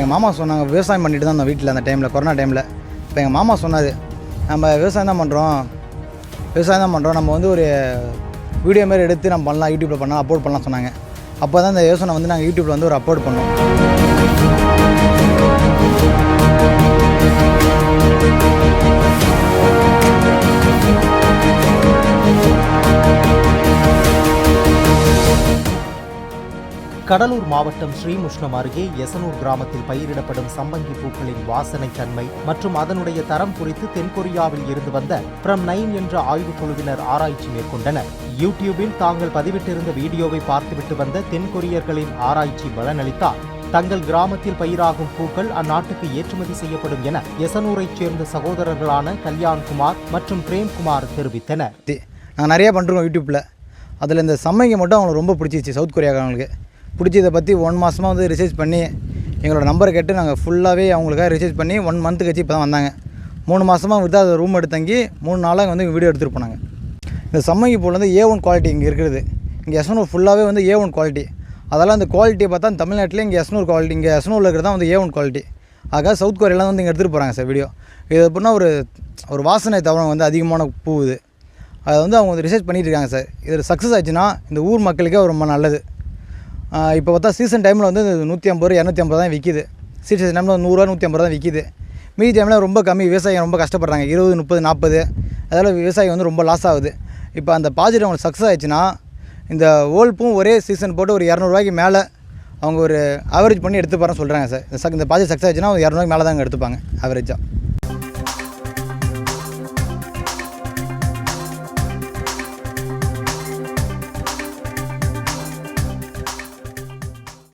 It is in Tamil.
எங்கள் மாமா சொன்னாங்க, விவசாயம் பண்ணிட்டு தான் இருந்தோம் வீட்டில் அந்த டைமில், கொரோனா டைமில். இப்போ எங்கள் மாமா சொன்னார், நம்ம விவசாயம் தான் பண்ணுறோம், நம்ம வந்து ஒரு வீடியோ மாரி எடுத்து நம்ம பண்ணலாம், யூடியூப்பில் பண்ணலாம், அப்லோட் பண்ணலாம் சொன்னாங்க. அப்போ தான் இந்த யோசனை வந்து நாங்கள் யூடியூப்பில் வந்து ஒரு அப்லோட் பண்ணோம். கடலூர் மாவட்டம் ஸ்ரீமுஷ்ணம் அருகே எசனூர் கிராமத்தில் பயிரிடப்படும் சம்பங்கி பூக்களின் வாசனை தன்மை மற்றும் அதனுடைய தரம் குறித்து தென்கொரியாவில் இருந்து வந்த ஃப்ரம் 9 என்ற ஆய்வுக்குழுவினர் ஆராய்ச்சி மேற்கொண்டனர். யூடியூபில் தாங்கள் பதிவிட்டிருந்த வீடியோவை பார்த்துவிட்டு வந்த தென்கொரியர்களின் ஆராய்ச்சி பலனளித்தால் தங்கள் கிராமத்தில் பயிராகும் பூக்கள் அந்நாட்டுக்கு ஏற்றுமதி செய்யப்படும் என எசனூரைச் சேர்ந்த சகோதரர்களான கல்யாண்குமார் மற்றும் பிரேம்குமார் தெரிவித்தனர். நாங்கள் நிறையா பண்ணுறோம் யூடியூப்பில். அதில் இந்த சம்பங்கி மட்டும் அவங்களுக்கு ரொம்ப பிடிச்சிச்சு. சவுத் கொரியாக்காரங்களுக்கு பிடிச்சி இதை பற்றி 1 மாதமாக வந்து ரிசர்ச் பண்ணி எங்களோட நம்பரை கேட்டு நாங்கள் ஃபுல்லாகவே அவங்களுக்காக ரிசர்ச் பண்ணி 1 மந்த்து கழிச்சு இப்போ தான் வந்தாங்க. 3 மாதமாக விட்டு அதை ரூம் எடுத்து தங்கி 3 நாளாக வந்து வீடியோ எடுத்துகிட்டு போனாங்க. இந்த சம்மங்கி பூவில் வந்து A1 குவாலிட்டி இங்கே இருக்கிறது. இங்கே எசனூர் ஃபுல்லாகவே வந்து A1 குவாலிட்டி. அதெல்லாம் அந்த குவாலிட்டியை பார்த்தா தமிழ்நாட்டில் இங்கே எசனூர் குவாலிட்டி, இங்கே எசனூரில் இருக்கிறது தான் வந்து A1 குவாலிட்டி. ஆக சவுத் கொரியாலாம் வந்து இங்கே எடுத்துகிட்டு போகிறாங்க சார் வீடியோ. இது எப்படின்னா ஒரு வாசனை தவணை வந்து அதிகமான பூ இது. அதை வந்து அவங்க வந்து ரிசர்ச் பண்ணிகிட்டு இருக்காங்க சார். இதில் சக்ஸஸ் ஆச்சுன்னா இந்த ஊர் மக்களுக்கே ரொம்ப நல்லது. இப்போ பார்த்தா சீசன் டைமில் வந்து 150 250 தான் விற்கிது. சீசன் டைமில் 100 150 தான் விற்கிது. மீதி டைமில் ரொம்ப கம்மி. விவசாயம் ரொம்ப கஷ்டப்படுறாங்க. 20 30 40 அதனால் விவசாயம் வந்து ரொம்ப லாஸ் ஆகுது. இப்போ அந்த ப்ராஜெக்ட் அவங்களுக்கு சக்ஸஸ் ஆயிடுச்சுன்னா இந்த ஓல்பும் ஒரே சீசன் போட்டு ஒரு 200 ரூபாய்க்கு மேலே அவங்க ஒரு ஆவரேஜ் பண்ணி எடுத்துப்பாருன்னு சொல்கிறாங்க சார். இந்த ப்ராஜெக்ட் சக்ஸஸ் ஆயிடுச்சுன்னா 200 ரூபாய்க்கு மேலே தான் எடுத்துப்பாங்க ஆவரேஜாக.